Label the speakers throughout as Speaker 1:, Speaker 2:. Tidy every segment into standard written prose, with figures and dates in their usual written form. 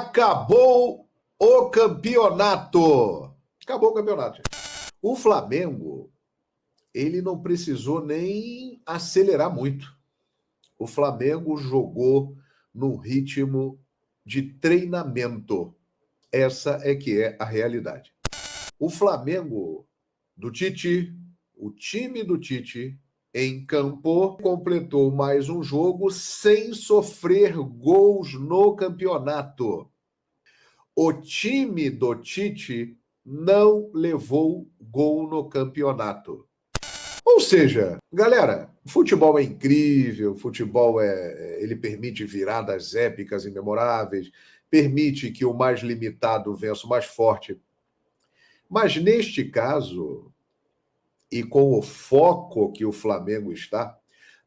Speaker 1: Acabou o campeonato. Acabou o campeonato, gente. O Flamengo, ele não precisou nem acelerar muito. O Flamengo jogou no ritmo de treinamento. Essa é que é a realidade. O Flamengo do Tite, o time do Tite, em campo, completou mais um jogo sem sofrer gols no campeonato. O time do Tite não levou gol no campeonato. Ou seja, galera, futebol é incrível, futebol ele permite viradas épicas e memoráveis, permite que o mais limitado vença o mais forte. Mas neste caso, e com o foco que o Flamengo está,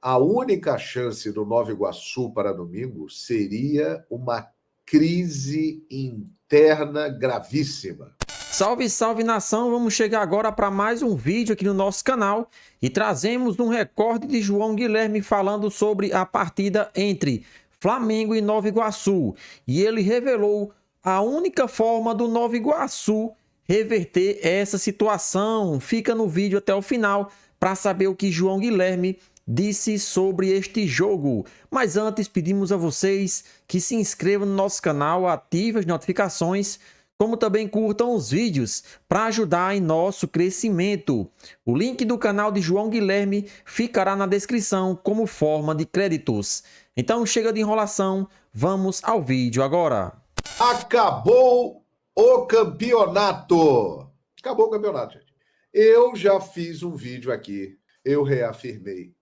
Speaker 1: a única chance do Nova Iguaçu para domingo seria uma crise interna gravíssima.
Speaker 2: Salve, salve nação! Vamos chegar agora para mais um vídeo aqui no nosso canal e trazemos um recorde de João Guilherme falando sobre a partida entre Flamengo e Nova Iguaçu. E ele revelou a única forma do Nova Iguaçu reverter essa situação. Fica no vídeo até o final para saber o que João Guilherme disse sobre este jogo. Mas antes, pedimos a vocês que se inscrevam no nosso canal, ativem as notificações, como também curtam os vídeos para ajudar em nosso crescimento. O link do canal de João Guilherme ficará na descrição como forma de créditos. Então chega de enrolação, vamos ao vídeo agora.
Speaker 1: Acabou o campeonato. Acabou o campeonato, gente. Eu já fiz um vídeo aqui, eu reafirmei.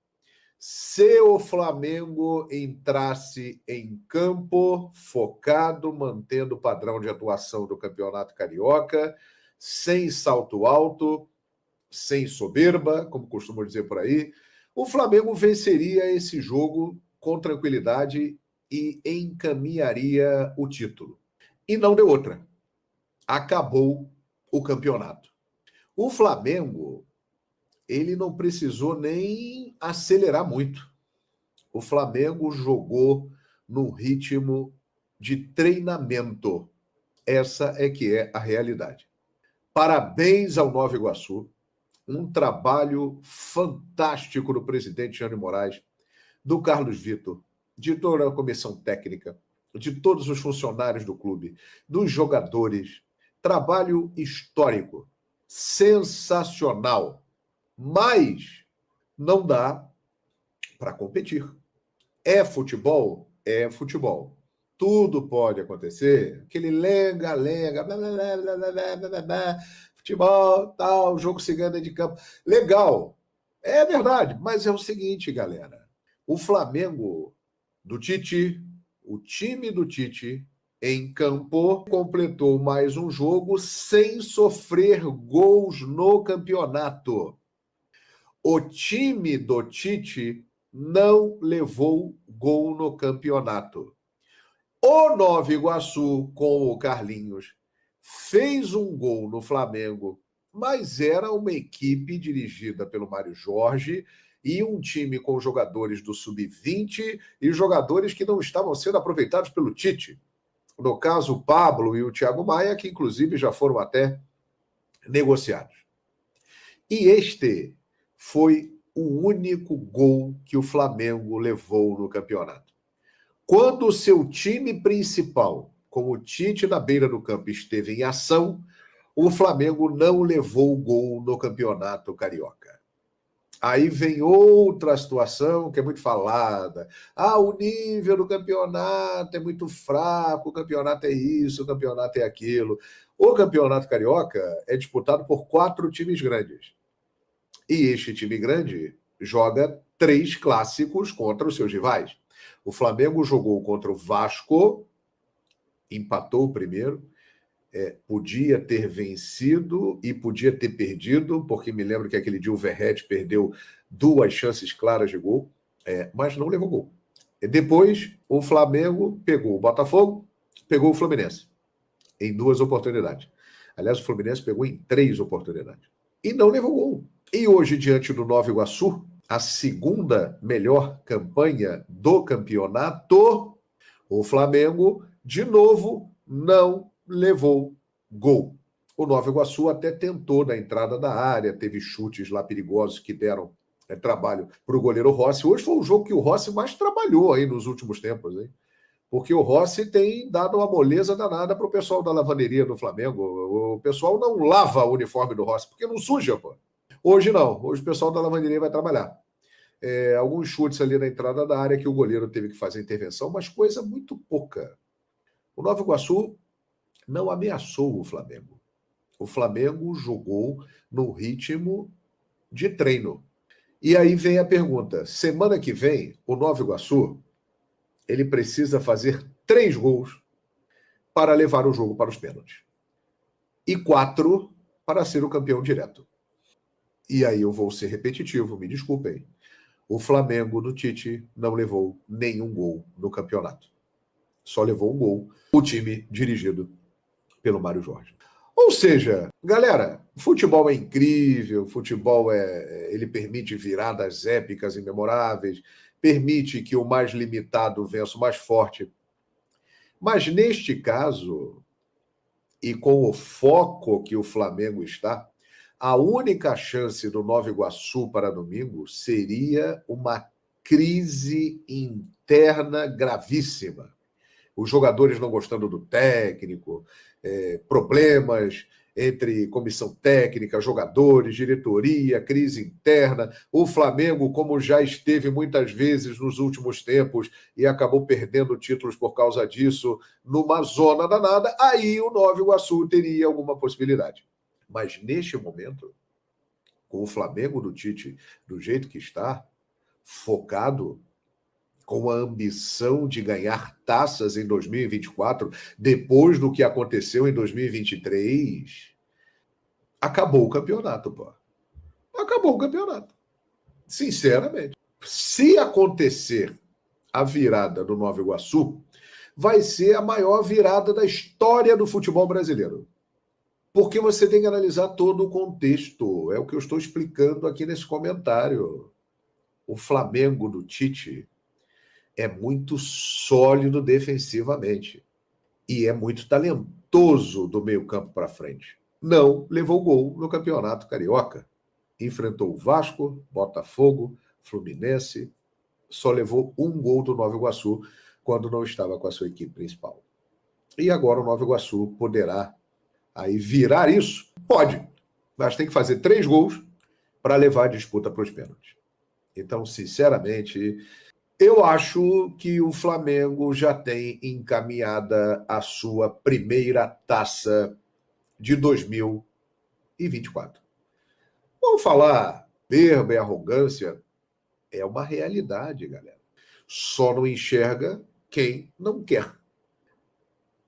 Speaker 1: Se o Flamengo entrasse em campo focado, mantendo o padrão de atuação do Campeonato Carioca, sem salto alto, sem soberba, como costumam dizer por aí, o Flamengo venceria esse jogo com tranquilidade e encaminharia o título. E não deu outra. Acabou o campeonato. O Flamengo, ele não precisou nem acelerar muito. O Flamengo jogou no ritmo de treinamento. Essa é que é a realidade. Parabéns ao Nova Iguaçu. Um trabalho fantástico do presidente Jânio Moraes, do Carlos Vitor, de toda a comissão técnica, de todos os funcionários do clube, dos jogadores. Trabalho histórico, sensacional. Mas não dá para competir. É futebol? É futebol. Tudo pode acontecer. Aquele lenga-lenga, blá, blá, blá, blá, blá, blá, blá, blá, futebol, tal, jogo se ganha de campo. Legal. É verdade, mas é o seguinte, galera. O Flamengo do Tite, o time do Tite, em campo, completou mais um jogo sem sofrer gols no campeonato. O time do Tite não levou gol no campeonato. O Nova Iguaçu, com o Carlinhos, fez um gol no Flamengo, mas era uma equipe dirigida pelo Mário Jorge e um time com jogadores do Sub-20 e jogadores que não estavam sendo aproveitados pelo Tite. No caso, o Pablo e o Thiago Maia, que inclusive já foram até negociados. E este foi o único gol que o Flamengo levou no campeonato. Quando o seu time principal, com o Tite na beira do campo, esteve em ação, o Flamengo não levou gol no campeonato carioca. Aí vem outra situação que é muito falada. O nível do campeonato é muito fraco, o campeonato é isso, o campeonato é aquilo. O campeonato carioca é disputado por 4 times grandes. E este time grande joga 3 clássicos contra os seus rivais. O Flamengo jogou contra o Vasco, empatou o primeiro, podia ter vencido e podia ter perdido, porque me lembro que aquele dia o Verratti perdeu 2 chances claras de gol, mas não levou gol. Depois, o Flamengo pegou o Botafogo, pegou o Fluminense, em 2 oportunidades. Aliás, o Fluminense pegou em 3 oportunidades. E não levou gol. E hoje, diante do Nova Iguaçu, a segunda melhor campanha do campeonato, o Flamengo, de novo, não levou gol. O Nova Iguaçu até tentou na entrada da área, teve chutes lá perigosos que deram trabalho para o goleiro Rossi. Hoje foi um jogo que o Rossi mais trabalhou aí nos últimos tempos, hein? Porque o Rossi tem dado uma moleza danada para o pessoal da lavanderia do Flamengo. O pessoal não lava o uniforme do Rossi, porque não suja, pô. Hoje não. Hoje o pessoal da lavanderia vai trabalhar. Alguns chutes ali na entrada da área que o goleiro teve que fazer intervenção, mas coisa muito pouca. O Nova Iguaçu não ameaçou o Flamengo. O Flamengo jogou no ritmo de treino. E aí vem a pergunta: semana que vem, o Nova Iguaçu ele precisa fazer 3 gols para levar o jogo para os pênaltis. E 4 para ser o campeão direto. E aí eu vou ser repetitivo, me desculpem. O Flamengo do Tite não levou nenhum gol no campeonato. Só levou um gol o time dirigido pelo Mário Jorge. Ou seja, galera, futebol é incrível, futebol ele permite viradas épicas e memoráveis, permite que o mais limitado vença o mais forte. Mas neste caso, e com o foco que o Flamengo está, a única chance do Nova Iguaçu para domingo seria uma crise interna gravíssima. Os jogadores não gostando do técnico, problemas entre comissão técnica, jogadores, diretoria, crise interna. O Flamengo, como já esteve muitas vezes nos últimos tempos e acabou perdendo títulos por causa disso, numa zona danada, aí o Nova Iguaçu teria alguma possibilidade. Mas neste momento, com o Flamengo do Tite do jeito que está, focado, com a ambição de ganhar taças em 2024, depois do que aconteceu em 2023, acabou o campeonato, pô. Acabou o campeonato. Sinceramente. Se acontecer a virada do Nova Iguaçu, vai ser a maior virada da história do futebol brasileiro. Porque você tem que analisar todo o contexto. É o que eu estou explicando aqui nesse comentário. O Flamengo do Tite é muito sólido defensivamente e é muito talentoso do meio-campo para frente. Não levou gol no Campeonato Carioca. Enfrentou o Vasco, Botafogo, Fluminense, só levou um gol do Nova Iguaçu quando não estava com a sua equipe principal. E agora o Nova Iguaçu poderá aí virar isso? Pode, mas tem que fazer 3 gols para levar a disputa para os pênaltis. Então, sinceramente, eu acho que o Flamengo já tem encaminhada a sua primeira taça de 2024. Vamos falar verba e arrogância, é uma realidade, galera. Só não enxerga quem não quer.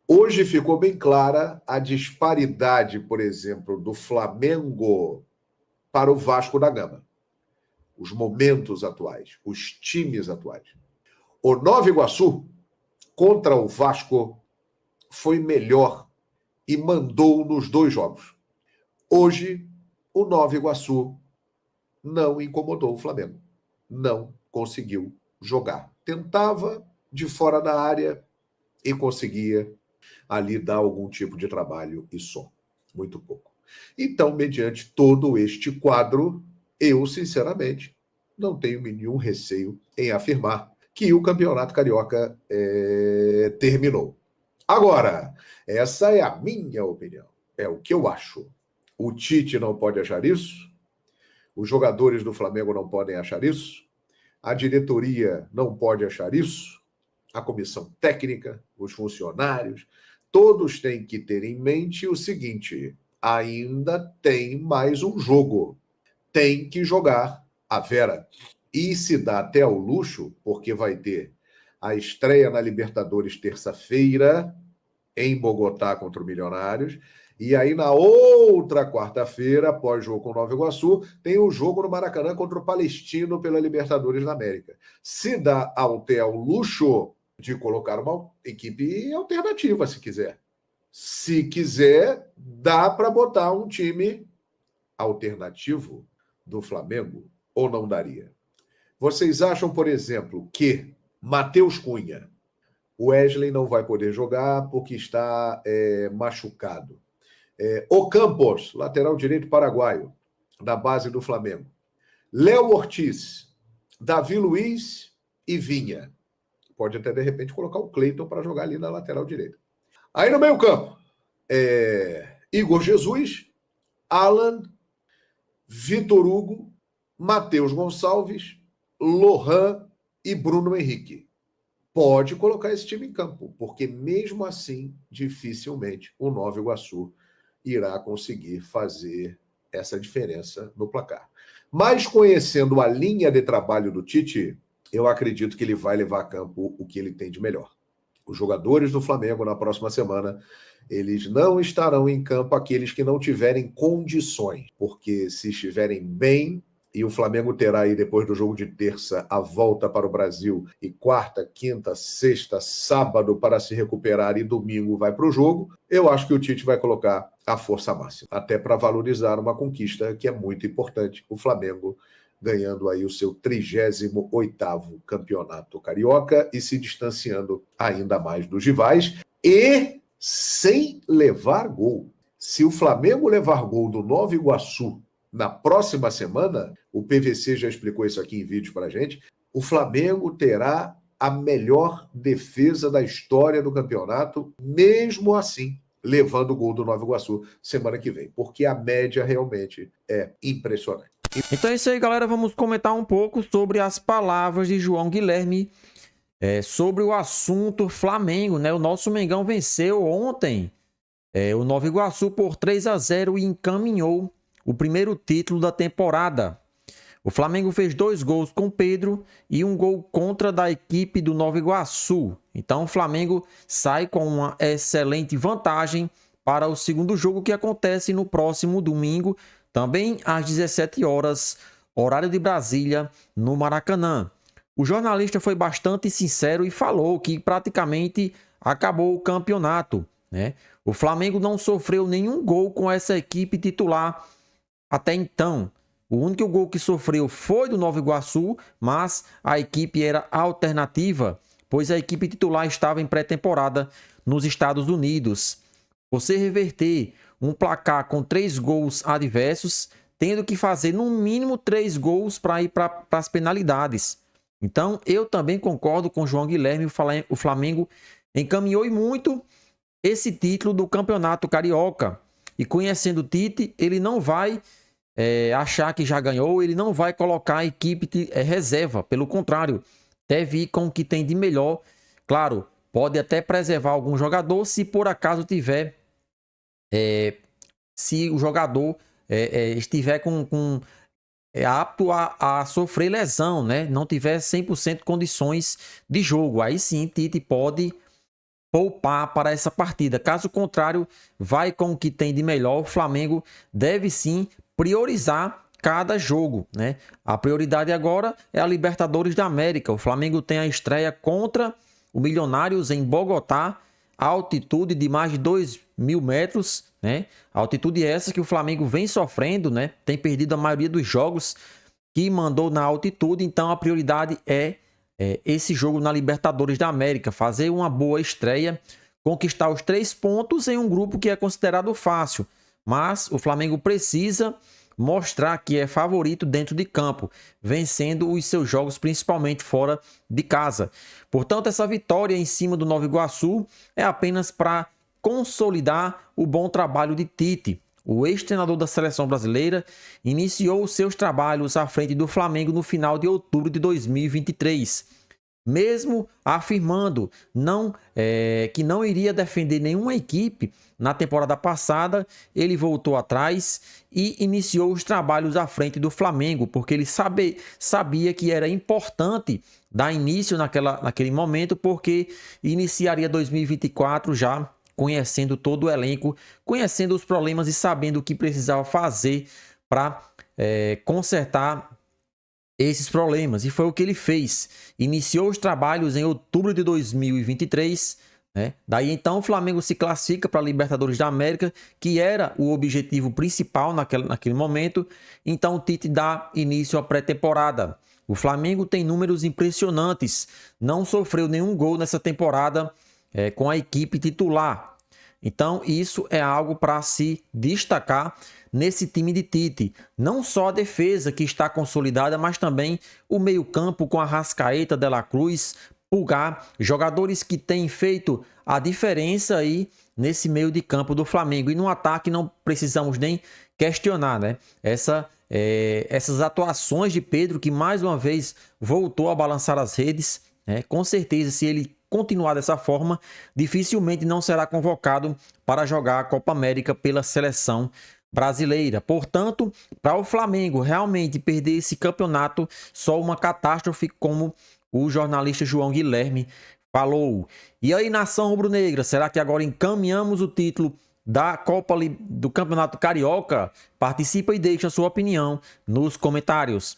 Speaker 1: Hoje ficou bem clara a disparidade, por exemplo, do Flamengo para o Vasco da Gama. Os momentos atuais, os times atuais. O Nova Iguaçu, contra o Vasco, foi melhor e mandou nos 2 jogos. Hoje, o Nova Iguaçu não incomodou o Flamengo. Não conseguiu jogar. Tentava de fora da área e conseguia ali dar algum tipo de trabalho e só. Muito pouco. Então, mediante todo este quadro, eu, sinceramente, não tenho nenhum receio em afirmar que o Campeonato Carioca terminou. Agora, essa é a minha opinião. É o que eu acho. O Tite não pode achar isso. Os jogadores do Flamengo não podem achar isso. A diretoria não pode achar isso. A comissão técnica, os funcionários, todos têm que ter em mente o seguinte: ainda tem mais um jogo. Tem que jogar a Vera. E se dá até ao luxo, porque vai ter a estreia na Libertadores terça-feira, em Bogotá contra o Milionários, e aí na outra quarta-feira, após jogo com o Nova Iguaçu, tem o jogo no Maracanã contra o Palestino pela Libertadores da América. Se dá até ao luxo de colocar uma equipe alternativa, se quiser. Se quiser, dá para botar um time alternativo do Flamengo, ou não daria? Vocês acham, por exemplo, que Matheus Cunha O Wesley não vai poder jogar porque está machucado. Ocampos, lateral direito paraguaio, da base do Flamengo. Léo Ortiz, Davi Luiz e Vinha. Pode até, de repente, colocar o Cleiton para jogar ali na lateral direita. Aí no meio campo, Igor Jesus, Alan, Vitor Hugo, Matheus Gonçalves, Lohan e Bruno Henrique. Pode colocar esse time em campo, porque mesmo assim, dificilmente o Nova Iguaçu irá conseguir fazer essa diferença no placar. Mas conhecendo a linha de trabalho do Tite, eu acredito que ele vai levar a campo o que ele tem de melhor. Os jogadores do Flamengo na próxima semana, eles não estarão em campo aqueles que não tiverem condições, porque se estiverem bem, e o Flamengo terá aí, depois do jogo de terça, a volta para o Brasil, e quarta, quinta, sexta, sábado para se recuperar, e domingo vai para o jogo, eu acho que o Tite vai colocar a força máxima, até para valorizar uma conquista que é muito importante, o Flamengo ganhando aí o seu 38º campeonato carioca e se distanciando ainda mais dos rivais, e sem levar gol. Se o Flamengo levar gol do Nova Iguaçu na próxima semana, o PVC já explicou isso aqui em vídeo para a gente, o Flamengo terá a melhor defesa da história do campeonato, mesmo assim, levando o gol do Nova Iguaçu semana que vem, porque a média realmente é impressionante.
Speaker 2: Então é isso aí, galera. Vamos comentar um pouco sobre as palavras de João Guilherme sobre o assunto Flamengo, né? O nosso Mengão venceu ontem o Nova Iguaçu por 3-0 e encaminhou o primeiro título da temporada. O Flamengo fez 2 gols com Pedro e 1 gol contra da equipe do Nova Iguaçu. Então o Flamengo sai com uma excelente vantagem para o segundo jogo, que acontece no próximo domingo, também às 17 horas, horário de Brasília, no Maracanã. O jornalista foi bastante sincero e falou que praticamente acabou o campeonato, né? O Flamengo não sofreu nenhum gol com essa equipe titular até então. O único gol que sofreu foi do Nova Iguaçu, mas a equipe era alternativa, pois a equipe titular estava em pré-temporada nos Estados Unidos. Você reverter um placar com 3 gols adversos, tendo que fazer no mínimo 3 gols para ir para as penalidades. Então, eu também concordo com o João Guilherme, o Flamengo encaminhou e muito esse título do Campeonato Carioca. E conhecendo o Tite, ele não vai achar que já ganhou, ele não vai colocar a equipe de reserva. Pelo contrário, deve ir com o que tem de melhor. Claro, pode até preservar algum jogador se por acaso tiver... se o jogador estiver apto a sofrer lesão, né? Não tiver 100% condições de jogo. Aí sim, Tite pode poupar para essa partida. Caso contrário, vai com o que tem de melhor. O Flamengo deve sim priorizar cada jogo, né? A prioridade agora é a Libertadores da América. O Flamengo tem a estreia contra o Milionários em Bogotá, altitude de mais de 2.000 metros, né? Altitude essa que o Flamengo vem sofrendo, né? Tem perdido a maioria dos jogos que mandou na altitude, então a prioridade é esse jogo na Libertadores da América, fazer uma boa estreia, conquistar os 3 pontos em um grupo que é considerado fácil, mas o Flamengo precisa mostrar que é favorito dentro de campo, vencendo os seus jogos principalmente fora de casa. Portanto, essa vitória em cima do Nova Iguaçu é apenas para consolidar o bom trabalho de Tite. O ex-treinador da seleção brasileira iniciou os seus trabalhos à frente do Flamengo no final de outubro de 2023. Mesmo afirmando que não iria defender nenhuma equipe na temporada passada, ele voltou atrás e iniciou os trabalhos à frente do Flamengo, porque ele sabia que era importante dar início naquele momento, porque iniciaria 2024 já conhecendo todo o elenco, conhecendo os problemas e sabendo o que precisava fazer para consertar esses problemas. E foi o que ele fez. Iniciou os trabalhos em outubro de 2023, né? Daí então o Flamengo se classifica para a Libertadores da América, que era o objetivo principal naquele momento. Então o Tite dá início à pré-temporada. O Flamengo tem números impressionantes, não sofreu nenhum gol nessa temporada com a equipe titular. Então, isso é algo para se destacar nesse time de Tite. Não só a defesa que está consolidada, mas também o meio-campo com Arrascaeta, De La Cruz, Pulgar, jogadores que têm feito a diferença aí nesse meio de campo do Flamengo. E no ataque não precisamos nem questionar, né? Essas atuações de Pedro, que mais uma vez voltou a balançar as redes, né? Com certeza, se ele continuar dessa forma, dificilmente não será convocado para jogar a Copa América pela seleção brasileira. Portanto, para o Flamengo realmente perder esse campeonato, só uma catástrofe, como o jornalista João Guilherme falou. E aí, nação rubro-negra, será que agora encaminhamos o título da do Campeonato Carioca? Participa e deixa a sua opinião nos comentários.